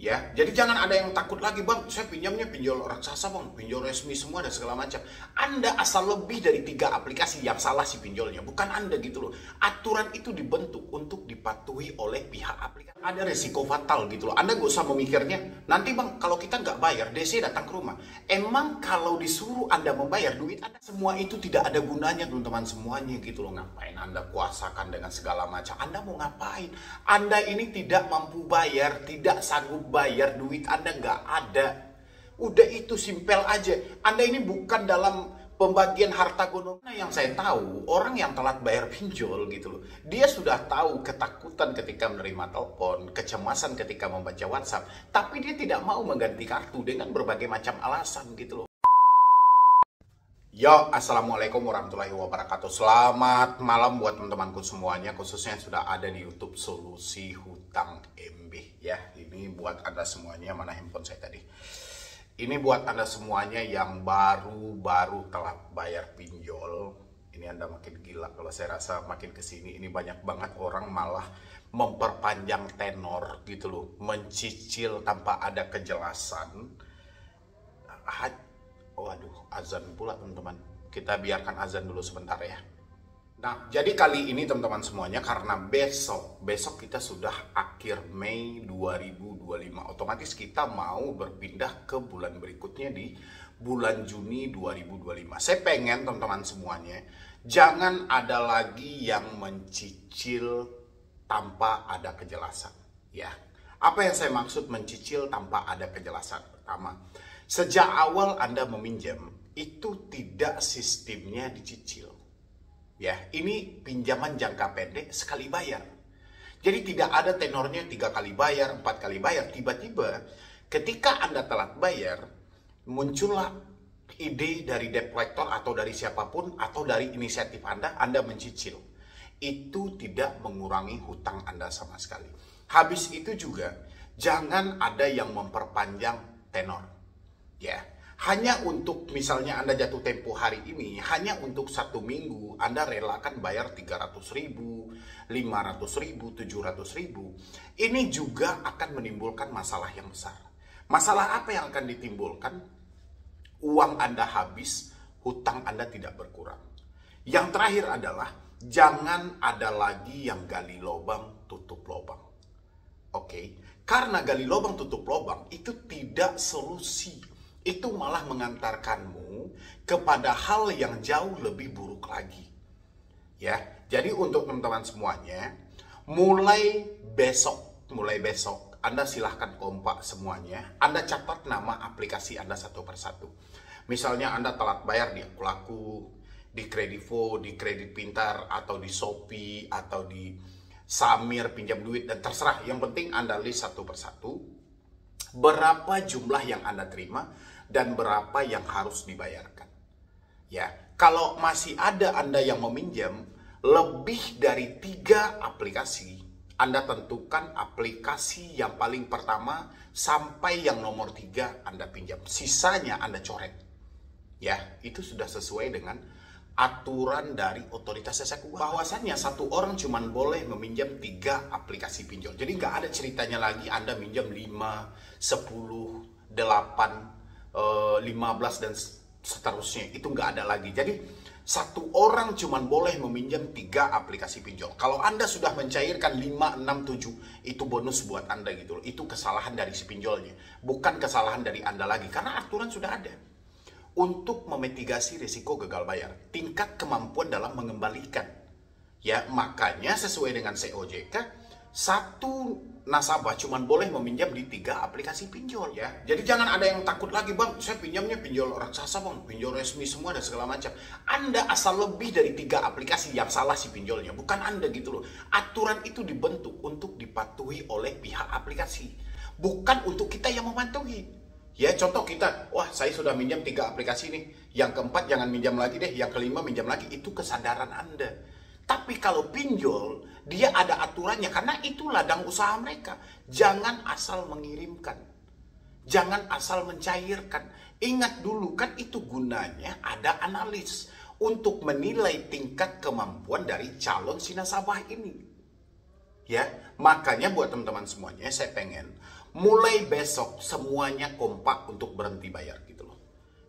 Ya, jadi jangan ada yang takut lagi, bang, saya pinjamnya pinjol raksasa bang, pinjol resmi semua dan segala macam. Anda asal lebih dari 3 aplikasi, yang salah si pinjolnya, bukan Anda gitu loh. Aturan itu dibentuk untuk dipatuhi oleh pihak aplikasi. Ada resiko fatal gitu loh. Anda gak usah memikirnya, nanti bang kalau kita nggak bayar, DC datang ke rumah. Emang kalau disuruh Anda membayar duit Anda, semua itu tidak ada gunanya teman-teman semuanya gitu loh. Ngapain Anda kuasakan dengan segala macam? Anda mau ngapain? Anda ini tidak mampu bayar, tidak sanggup bayar, duit Anda nggak ada. Udah itu simpel aja. Anda ini bukan dalam pembagian harta gonong. Nah, yang saya tahu, orang yang telat bayar pinjol gitu loh, dia sudah tahu ketakutan ketika menerima telepon, kecemasan ketika membaca WhatsApp, tapi dia tidak mau mengganti kartu dengan berbagai macam alasan gitu loh. Yo, assalamualaikum warahmatullahi wabarakatuh. Selamat malam buat teman-temanku semuanya, khususnya yang sudah ada di YouTube Solusi Hutang MB ya. Ini buat Anda semuanya, mana handphone saya tadi. Ini buat Anda semuanya yang baru telat bayar pinjol. Ini Anda makin gila kalau saya rasa makin kesini. Ini banyak banget orang malah memperpanjang tenor gitu loh, mencicil tanpa ada kejelasan. Waduh, azan pula teman-teman. Kita biarkan azan dulu sebentar ya. Nah, jadi kali ini teman-teman semuanya, karena besok kita sudah akhir Mei 2025. Otomatis kita mau berpindah ke bulan berikutnya di bulan Juni 2025. Saya pengen teman-teman semuanya, jangan ada lagi yang mencicil tanpa ada kejelasan. Ya, apa yang saya maksud mencicil tanpa ada kejelasan? Pertama, sejak awal Anda meminjam, itu tidak sistemnya dicicil. Ya, ini pinjaman jangka pendek sekali bayar. Jadi tidak ada tenornya 3 kali bayar, 4 kali bayar. Tiba-tiba ketika Anda telat bayar, muncullah ide dari debt collector atau dari siapapun atau dari inisiatif Anda mencicil. Itu tidak mengurangi hutang Anda sama sekali. Habis itu juga, jangan ada yang memperpanjang tenor. Ya, hanya untuk misalnya Anda jatuh tempo hari ini, hanya untuk 1 minggu Anda relakan bayar 300.000, 500.000, 700.000. Ini juga akan menimbulkan masalah yang besar. Masalah apa yang akan ditimbulkan? Uang Anda habis, hutang Anda tidak berkurang. Yang terakhir adalah jangan ada lagi yang gali lubang tutup lubang. Oke, karena gali lubang tutup lubang itu tidak solusi. Itu malah mengantarkanmu kepada hal yang jauh lebih buruk lagi. Ya, jadi untuk teman-teman semuanya, mulai besok Anda silahkan kompak semuanya. Anda catat nama aplikasi Anda satu persatu. Misalnya Anda telat bayar di Akulaku, di Kredivo, di Kredit Pintar, atau di Shopee, atau di Samir pinjam duit, dan terserah. Yang penting Anda list satu persatu berapa jumlah yang Anda terima dan berapa yang harus dibayarkan. Ya, kalau masih ada Anda yang meminjam lebih dari 3 aplikasi, Anda tentukan aplikasi yang paling pertama sampai yang nomor 3 Anda pinjam. Sisanya Anda coret. Ya, itu sudah sesuai dengan aturan dari otoritas jasa keuangan. Bahwasannya satu orang cuma boleh meminjam 3 aplikasi pinjol. Jadi nggak ada ceritanya lagi Anda minjam 5, 10, 8, 15 dan seterusnya. Itu nggak ada lagi. Jadi satu orang cuma boleh meminjam 3 aplikasi pinjol. Kalau Anda sudah mencairkan 5, 6, 7, itu bonus buat Anda gitu loh. Itu kesalahan dari si pinjolnya, bukan kesalahan dari Anda lagi, karena aturan sudah ada. Untuk memitigasi risiko gagal bayar, tingkat kemampuan dalam mengembalikan. Ya, makanya sesuai dengan COJK, satu nasabah cuma boleh meminjam di 3 aplikasi pinjol ya. Jadi jangan ada yang takut lagi, bang, saya pinjamnya pinjol raksasa bang, pinjol resmi semua dan segala macam. Anda asal lebih dari 3 aplikasi, yang salah si pinjolnya, bukan Anda gitu loh. Aturan itu dibentuk untuk dipatuhi oleh pihak aplikasi, bukan untuk kita yang mematuhi. Ya, contoh kita, wah saya sudah minjam 3 aplikasi nih, yang keempat jangan minjam lagi deh, yang kelima minjam lagi. Itu kesadaran Anda. Tapi kalau pinjol, dia ada aturannya, karena itu ladang usaha mereka. Jangan asal mengirimkan, jangan asal mencairkan. Ingat dulu, kan itu gunanya ada analis untuk menilai tingkat kemampuan dari calon si nasabah ini. Ya, makanya buat teman-teman semuanya, saya pengen Mulai besok semuanya kompak untuk berhenti bayar gitu loh.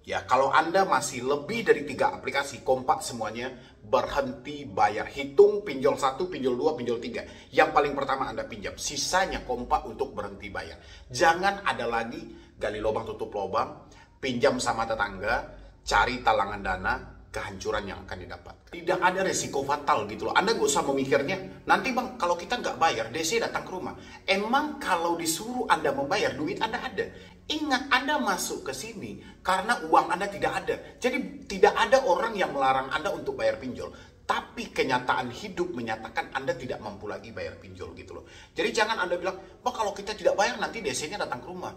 Ya, kalau Anda masih lebih dari 3 aplikasi, kompak semuanya berhenti bayar. Hitung pinjol 1, pinjol 2, pinjol 3. Yang paling pertama Anda pinjam, sisanya kompak untuk berhenti bayar. Jangan ada lagi gali lubang tutup lubang, pinjam sama tetangga, cari talangan dana, kehancuran yang akan didapat. Tidak ada resiko fatal gitu loh. Anda gak usah memikirnya, nanti bang kalau kita nggak bayar, DC datang ke rumah. Emang kalau disuruh Anda membayar, duit Anda ada. Ingat, Anda masuk ke sini karena uang Anda tidak ada. Jadi tidak ada orang yang melarang Anda untuk bayar pinjol. Tapi kenyataan hidup menyatakan Anda tidak mampu lagi bayar pinjol gitu loh. Jadi jangan Anda bilang, bang kalau kita tidak bayar nanti DC-nya datang ke rumah.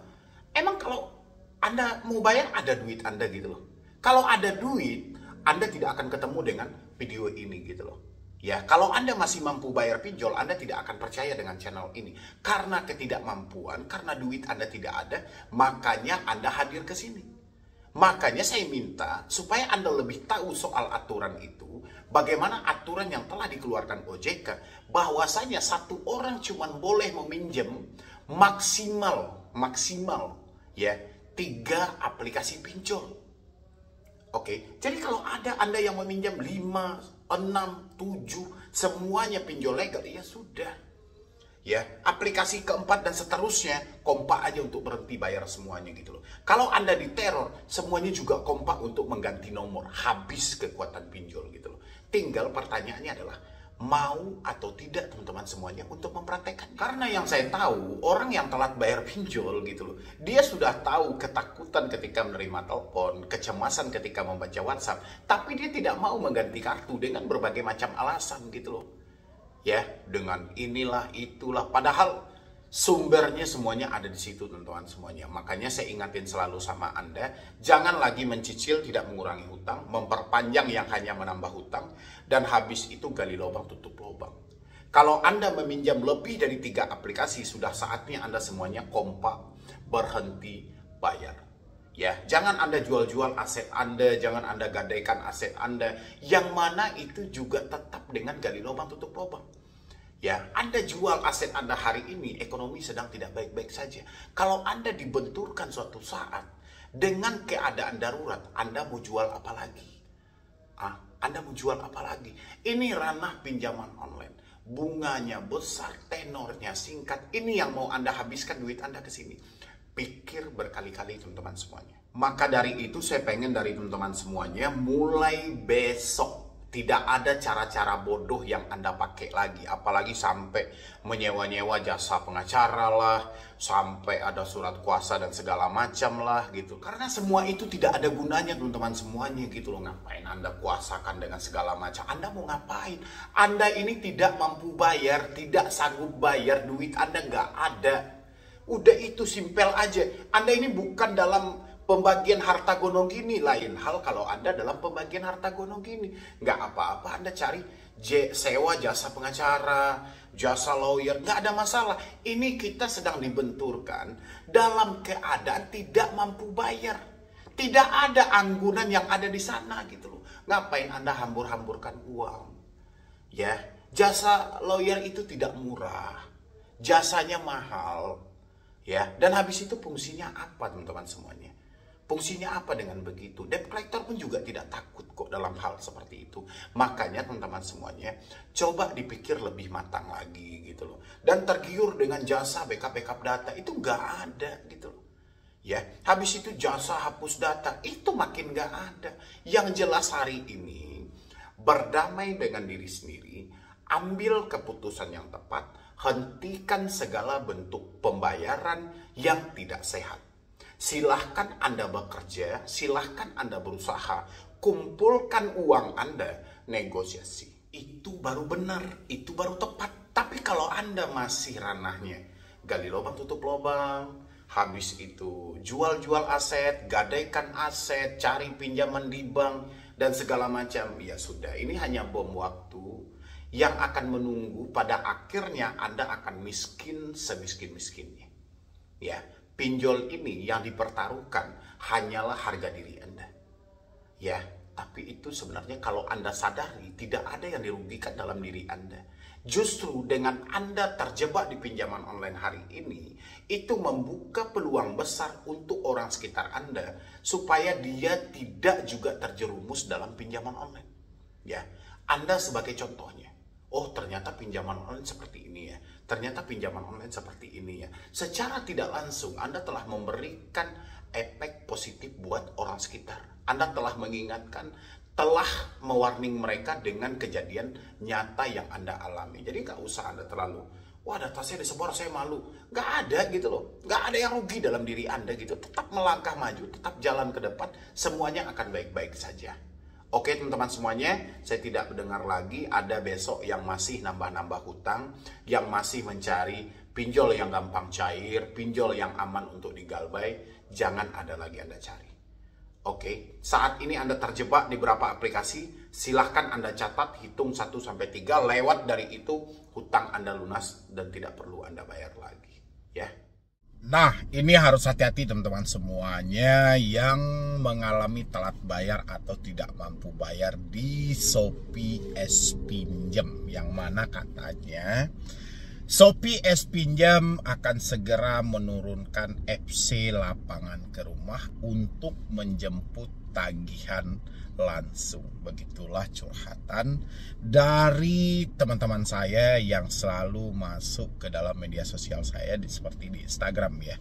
Emang kalau Anda mau bayar, ada duit Anda gitu loh. Kalau ada duit, Anda tidak akan ketemu dengan video ini gitu loh. Ya, kalau Anda masih mampu bayar pinjol, Anda tidak akan percaya dengan channel ini. Karena ketidakmampuan, karena duit Anda tidak ada, makanya Anda hadir ke sini. Makanya saya minta supaya Anda lebih tahu soal aturan itu, bagaimana aturan yang telah dikeluarkan OJK, bahwasanya satu orang cuma boleh meminjam maksimal ya 3 aplikasi pinjol. Oke, jadi kalau ada Anda yang meminjam 5, 6, 7, semuanya pinjol legal, ya sudah. Ya, aplikasi keempat dan seterusnya, kompak aja untuk berhenti bayar semuanya gitu loh. Kalau Anda diteror, semuanya juga kompak untuk mengganti nomor, habis kekuatan pinjol gitu loh. Tinggal pertanyaannya adalah, mau atau tidak teman-teman semuanya untuk mempraktekkan. Karena yang saya tahu, orang yang telat bayar pinjol gitu loh, dia sudah tahu ketakutan ketika menerima telepon, kecemasan ketika membaca WhatsApp, tapi dia tidak mau mengganti kartu dengan berbagai macam alasan gitu loh. Ya, dengan inilah itulah, padahal sumbernya semuanya ada di situ teman-teman semuanya. Makanya saya ingatin selalu sama Anda, jangan lagi mencicil tidak mengurangi hutang, memperpanjang yang hanya menambah hutang, dan habis itu gali lubang tutup lubang. Kalau Anda meminjam lebih dari 3 aplikasi, sudah saatnya Anda semuanya kompak berhenti bayar. Ya, jangan Anda jual-jual aset Anda, jangan Anda gadaikan aset Anda, yang mana itu juga tetap dengan gali lubang tutup lubang. Ya, Anda jual aset Anda hari ini, ekonomi sedang tidak baik-baik saja. Kalau Anda dibenturkan suatu saat dengan keadaan darurat, Anda mau jual apa lagi? Anda mau jual apa lagi? Ini ranah pinjaman online. Bunganya besar, tenornya singkat. Ini yang mau Anda habiskan duit Anda ke sini. Pikir berkali-kali teman-teman semuanya. Maka dari itu saya pengen dari teman-teman semuanya, mulai besok tidak ada cara-cara bodoh yang Anda pakai lagi. Apalagi sampai menyewa-nyewa jasa pengacara lah, sampai ada surat kuasa dan segala macam lah gitu. Karena semua itu tidak ada gunanya teman-teman semuanya gitu loh. Ngapain Anda kuasakan dengan segala macam? Anda mau ngapain? Anda ini tidak mampu bayar, tidak sanggup bayar, duit Anda nggak ada. Udah itu simpel aja. Anda ini bukan dalam pembagian harta gonong gini. Lain hal kalau Anda dalam pembagian harta gonong gini. Nggak apa-apa Anda cari sewa jasa pengacara, jasa lawyer, nggak ada masalah. Ini kita sedang dibenturkan dalam keadaan tidak mampu bayar. Tidak ada anggunan yang ada di sana gitu loh. Ngapain Anda hambur-hamburkan uang? Ya, jasa lawyer itu tidak murah. Jasanya mahal. Ya, dan habis itu fungsinya apa teman-teman semuanya? Fungsinya apa dengan begitu? Debt collector pun juga tidak takut kok dalam hal seperti itu. Makanya teman-teman semuanya, coba dipikir lebih matang lagi gitu loh. Dan tergiur dengan jasa backup data, itu nggak ada gitu loh. Ya, habis itu jasa hapus data, itu makin nggak ada. Yang jelas hari ini, berdamai dengan diri sendiri, ambil keputusan yang tepat, hentikan segala bentuk pembayaran yang tidak sehat. Silahkan Anda bekerja, silahkan Anda berusaha, kumpulkan uang Anda, negosiasi. Itu baru benar, itu baru tepat. Tapi kalau Anda masih ranahnya gali lubang tutup lubang, habis itu jual-jual aset, gadaikan aset, cari pinjaman di bank, dan segala macam, ya sudah, ini hanya bom waktu yang akan menunggu pada akhirnya Anda akan miskin semiskin-miskinnya. Ya, pinjol ini yang dipertaruhkan hanyalah harga diri Anda. Ya, Tapi itu sebenarnya kalau Anda sadari, tidak ada yang dirugikan dalam diri Anda. Justru dengan Anda terjebak di pinjaman online hari ini, itu membuka peluang besar untuk orang sekitar Anda supaya dia tidak juga terjerumus dalam pinjaman online. Ya, Anda sebagai contohnya. Oh, ternyata pinjaman online seperti ini ya. Ternyata pinjaman online seperti ini ya. Secara tidak langsung Anda telah memberikan efek positif buat orang sekitar. Anda telah mengingatkan, telah mewarning mereka dengan kejadian nyata yang Anda alami. Jadi nggak usah Anda terlalu, wah data saya disebar, saya malu. Nggak ada gitu loh. Nggak ada yang rugi dalam diri Anda gitu. Tetap melangkah maju, tetap jalan ke depan, semuanya akan baik-baik saja. Oke teman-teman semuanya, saya tidak mendengar lagi ada besok yang masih nambah-nambah hutang, yang masih mencari pinjol yang gampang cair, pinjol yang aman untuk digalbay. Jangan ada lagi Anda cari. Oke, saat ini Anda terjebak di beberapa aplikasi, silahkan Anda catat, hitung 1-3, lewat dari itu hutang Anda lunas dan tidak perlu Anda bayar lagi. Ya. Nah, ini harus hati-hati teman-teman semuanya yang mengalami telat bayar atau tidak mampu bayar di Shopee S-Pinjam, yang mana katanya Shopee S-Pinjam akan segera menurunkan FC lapangan ke rumah untuk menjemput tagihan langsung. Begitulah curhatan dari teman-teman saya yang selalu masuk ke dalam media sosial saya seperti di Instagram ya.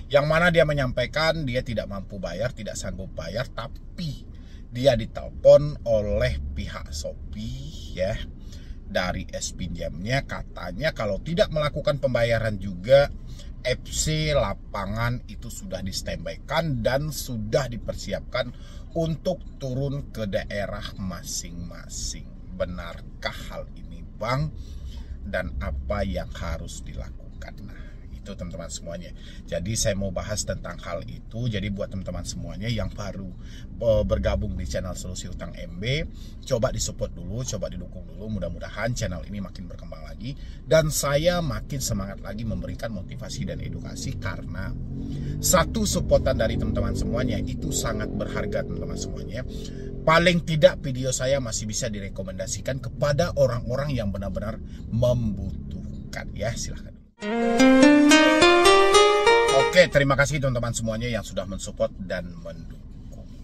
Yang mana dia menyampaikan dia tidak mampu bayar, tidak sanggup bayar, tapi dia ditelepon oleh pihak Shopee ya. Dari S-Pinjamnya katanya kalau tidak melakukan pembayaran juga FC lapangan itu sudah di-standby-kan dan sudah dipersiapkan untuk turun ke daerah masing-masing. Benarkah hal ini Bang? Dan apa yang harus dilakukan? Nah, itu teman-teman semuanya. Jadi saya mau bahas tentang hal itu. Jadi buat teman-teman semuanya yang baru bergabung di channel Solusi Utang MB, coba disupport dulu, coba didukung dulu. Mudah-mudahan channel ini makin berkembang lagi dan saya makin semangat lagi memberikan motivasi dan edukasi, karena satu supportan dari teman-teman semuanya itu sangat berharga teman-teman semuanya. Paling tidak video saya masih bisa direkomendasikan kepada orang-orang yang benar-benar membutuhkan ya. Silahkan. Oke, terima kasih teman-teman semuanya yang sudah mensupport dan mendukung.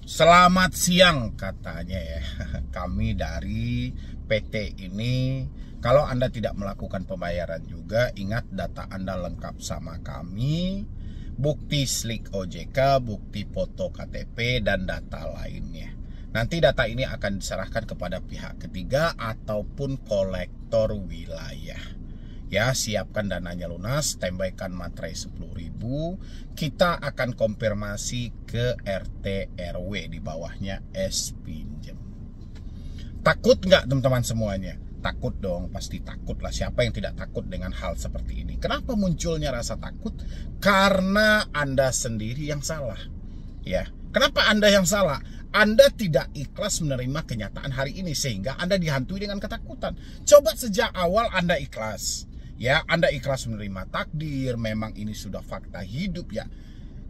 Selamat siang katanya ya. Kami dari PT ini, kalau Anda tidak melakukan pembayaran juga, ingat data Anda lengkap sama kami, bukti slik OJK, bukti foto KTP, dan data lainnya. Nanti data ini akan diserahkan kepada pihak ketiga ataupun kolektor wilayah. Ya, siapkan dananya lunas, standby-kan materai 10.000. Kita akan konfirmasi ke RT RW di bawahnya S-Pinjam. Takut nggak teman-teman semuanya? Takut dong, pasti takut lah. Siapa yang tidak takut dengan hal seperti ini? Kenapa munculnya rasa takut? Karena Anda sendiri yang salah. Ya, kenapa Anda yang salah? Anda tidak ikhlas menerima kenyataan hari ini sehingga Anda dihantui dengan ketakutan. Coba sejak awal Anda ikhlas. Ya, Anda ikhlas menerima takdir, memang ini sudah fakta hidup ya.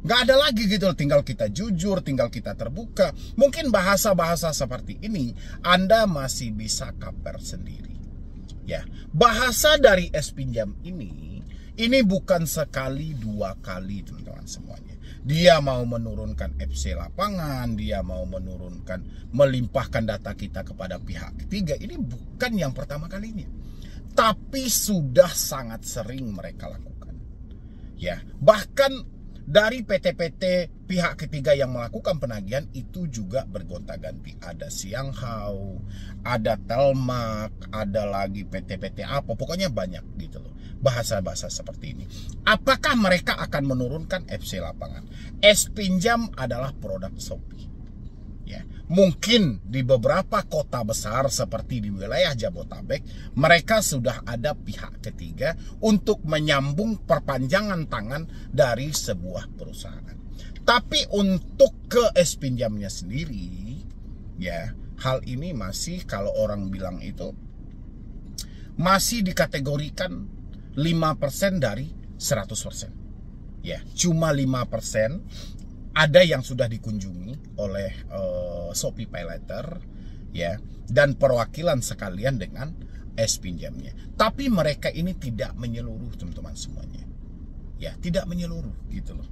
Nggak ada lagi gitu, tinggal kita jujur, tinggal kita terbuka. Mungkin bahasa-bahasa seperti ini Anda masih bisa cover sendiri. Ya, bahasa dari S-Pinjam ini bukan sekali dua kali teman-teman semuanya. Dia mau menurunkan FC lapangan, dia mau menurunkan, melimpahkan data kita kepada pihak ketiga. Ini bukan yang pertama kalinya. Tapi sudah sangat sering mereka lakukan. Ya, bahkan dari PT-PT pihak ketiga yang melakukan penagihan itu juga bergonta-ganti. Ada Sianghao, ada Telmak, ada lagi PT-PT apa, pokoknya banyak gitu loh. Bahasa-bahasa seperti ini. Apakah mereka akan menurunkan FC lapangan? S-Pinjam adalah produk Shopee. Ya, mungkin di beberapa kota besar seperti di wilayah Jabotabek mereka sudah ada pihak ketiga untuk menyambung perpanjangan tangan dari sebuah perusahaan. Tapi untuk ke S-Pinjamnya sendiri ya, hal ini masih, kalau orang bilang itu masih dikategorikan 5% dari 100%. Ya, cuma 5% ada yang sudah dikunjungi oleh Shopee PayLater, ya, dan perwakilan sekalian dengan S-Pinjamnya. Tapi mereka ini tidak menyeluruh, teman-teman semuanya. Ya, tidak menyeluruh gitu loh.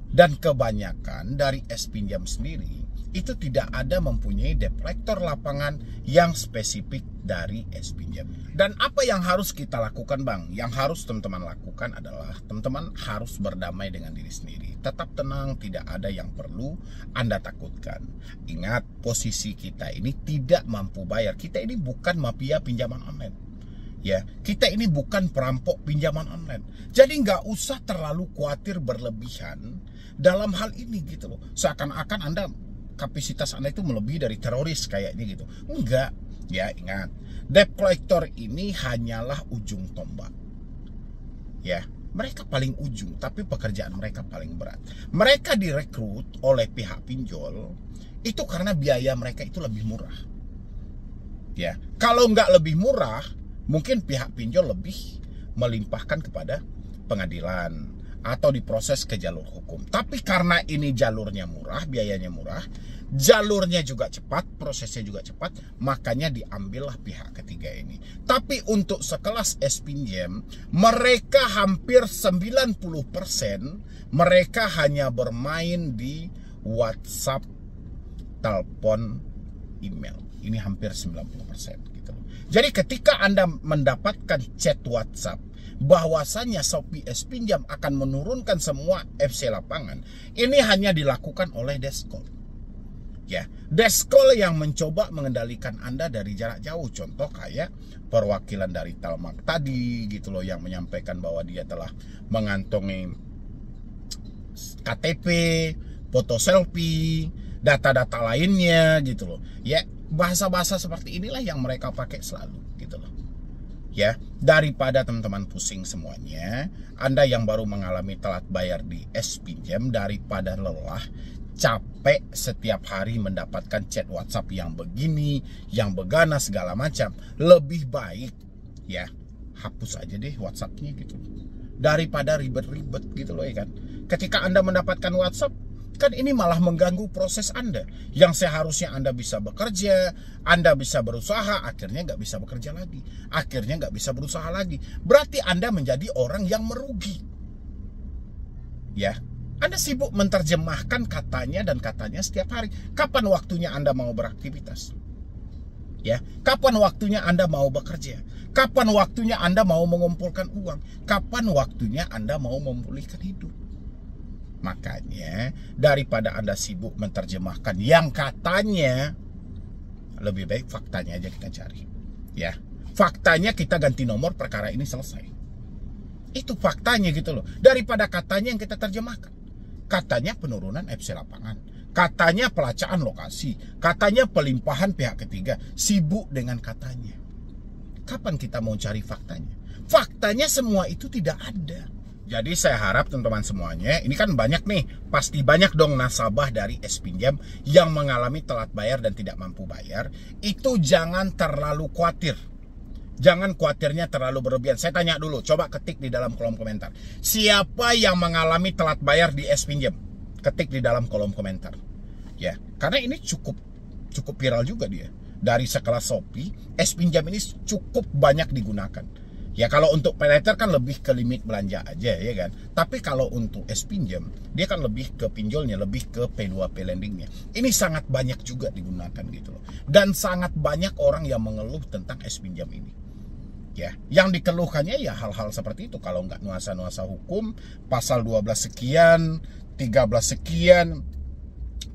Dan kebanyakan dari S-Pinjam sendiri itu tidak ada mempunyai debt collector lapangan yang spesifik dari S-Pinjam. Dan apa yang harus kita lakukan, Bang? Yang harus teman-teman lakukan adalah teman-teman harus berdamai dengan diri sendiri. Tetap tenang, tidak ada yang perlu Anda takutkan. Ingat, posisi kita ini tidak mampu bayar. Kita ini bukan mafia pinjaman online. Ya, kita ini bukan perampok pinjaman online. Jadi nggak usah terlalu khawatir berlebihan dalam hal ini gitu loh. Seakan-akan Anda kapasitas Anda itu melebihi dari teroris kayaknya gitu. Enggak. Ya, ingat, debt collector ini hanyalah ujung tombak. Ya, mereka paling ujung, tapi pekerjaan mereka paling berat. Mereka direkrut oleh pihak pinjol itu karena biaya mereka itu lebih murah. Ya, kalau nggak lebih murah, mungkin pihak pinjol lebih melimpahkan kepada pengadilan atau diproses ke jalur hukum. Tapi karena ini jalurnya murah, biayanya murah, jalurnya juga cepat, prosesnya juga cepat, makanya diambillah pihak ketiga ini. Tapi untuk sekelas S-Pinjam, mereka hampir 90% mereka hanya bermain di WhatsApp, telepon, email. Ini hampir 90% gitu loh. Jadi ketika Anda mendapatkan chat WhatsApp bahwasannya Shopee S-Pinjam akan menurunkan semua FC lapangan, ini hanya dilakukan oleh Deskol. Ya, Deskol yang mencoba mengendalikan Anda dari jarak jauh. Contoh kayak perwakilan dari Telmak tadi gitu loh, yang menyampaikan bahwa dia telah mengantongi KTP, foto selfie, data-data lainnya gitu loh. Ya, bahasa-bahasa seperti inilah yang mereka pakai selalu gitu loh. Ya, daripada teman-teman pusing semuanya, Anda yang baru mengalami telat bayar di S-Pinjam, daripada lelah, capek setiap hari mendapatkan chat WhatsApp yang begini, yang begana segala macam, lebih baik ya hapus aja deh WhatsAppnya gitu loh. Daripada ribet-ribet gitu loh ya kan. Ketika Anda mendapatkan WhatsApp, kan ini malah mengganggu proses Anda. Yang seharusnya Anda bisa bekerja, Anda bisa berusaha, akhirnya nggak bisa bekerja lagi. Akhirnya nggak bisa berusaha lagi. Berarti Anda menjadi orang yang merugi. Ya, Anda sibuk menerjemahkan katanya dan katanya setiap hari. Kapan waktunya Anda mau beraktivitas? Ya, kapan waktunya Anda mau bekerja? Kapan waktunya Anda mau mengumpulkan uang? Kapan waktunya Anda mau memulihkan hidup? Makanya daripada Anda sibuk menerjemahkan yang katanya, lebih baik faktanya aja kita cari. Ya, faktanya kita ganti nomor, perkara ini selesai. Itu faktanya gitu loh. Daripada katanya yang kita terjemahkan. Katanya penurunan FC lapangan, katanya pelacaan lokasi, katanya pelimpahan pihak ketiga. Sibuk dengan katanya. Kapan kita mau cari faktanya? Faktanya semua itu tidak ada. Jadi saya harap teman-teman semuanya, ini kan banyak nih, pasti banyak dong nasabah dari S-Pinjam yang mengalami telat bayar dan tidak mampu bayar. Itu jangan terlalu khawatir. Jangan khawatirnya terlalu berlebihan. Saya tanya dulu, coba ketik di dalam kolom komentar. Siapa yang mengalami telat bayar di S-Pinjam? Ketik di dalam kolom komentar. Ya, karena ini cukup viral juga dia. Dari sekelas Shopee, S-Pinjam ini cukup banyak digunakan. Ya, kalau untuk PayLater kan lebih ke limit belanja aja ya kan. Tapi kalau untuk S-Pinjam, dia kan lebih ke pinjolnya, lebih ke P2P lendingnya. Ini sangat banyak juga digunakan gitu loh. Dan sangat banyak orang yang mengeluh tentang S-Pinjam ini. Ya, yang dikeluhkannya ya hal-hal seperti itu. Kalau nggak nuansa-nuansa hukum, pasal 12 sekian, 13 sekian,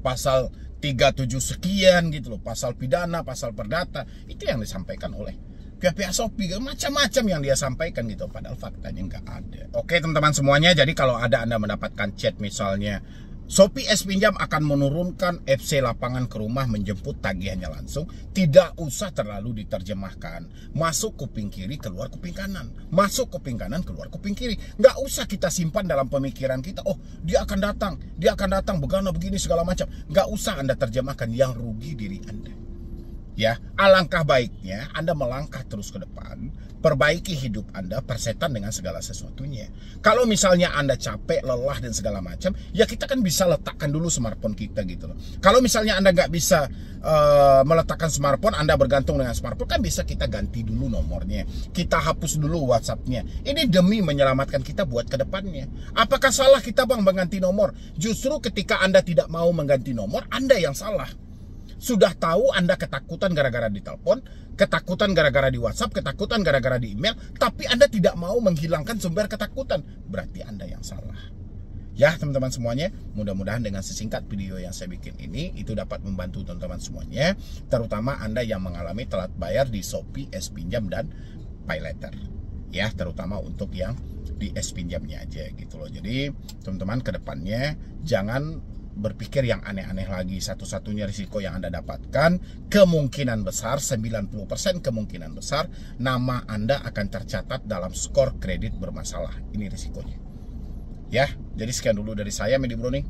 pasal 37 sekian gitu loh, pasal pidana, pasal perdata, itu yang disampaikan oleh pihak Shopee, macam-macam yang dia sampaikan gitu, padahal faktanya nggak ada. Oke teman-teman semuanya, jadi kalau ada Anda mendapatkan chat misalnya Shopee S-Pinjam akan menurunkan FC lapangan ke rumah menjemput tagihannya langsung, tidak usah terlalu diterjemahkan. Masuk kuping kiri, keluar kuping kanan. Masuk kuping kanan, keluar kuping kiri. Nggak usah kita simpan dalam pemikiran kita, oh dia akan datang, begana begini segala macam. Nggak usah Anda terjemahkan, yang rugi diri Anda. Ya, alangkah baiknya Anda melangkah terus ke depan, perbaiki hidup Anda, persetan dengan segala sesuatunya. Kalau misalnya Anda capek, lelah, dan segala macam, ya kita kan bisa letakkan dulu smartphone kita gitu loh. Kalau misalnya Anda nggak bisa meletakkan smartphone, Anda bergantung dengan smartphone, kan bisa kita ganti dulu nomornya. Kita hapus dulu WhatsApp-nya. Ini demi menyelamatkan kita buat ke depannya. Apakah salah kita Bang mengganti nomor? Justru ketika Anda tidak mau mengganti nomor, Anda yang salah. Sudah tahu Anda ketakutan gara-gara ditelepon, ketakutan gara-gara di WhatsApp, ketakutan gara-gara di email, tapi Anda tidak mau menghilangkan sumber ketakutan. Berarti Anda yang salah. Ya teman-teman semuanya, mudah-mudahan dengan sesingkat video yang saya bikin ini, itu dapat membantu teman-teman semuanya, terutama Anda yang mengalami telat bayar di Shopee, S-Pinjam, dan PayLater. Ya, terutama untuk yang di S-Pinjamnya aja gitu loh. Jadi teman-teman kedepannya jangan berpikir yang aneh-aneh lagi. Satu-satunya risiko yang Anda dapatkan, kemungkinan besar 90% kemungkinan besar nama Anda akan tercatat dalam skor kredit bermasalah. Ini risikonya. Ya, jadi sekian dulu dari saya, Medi Browning.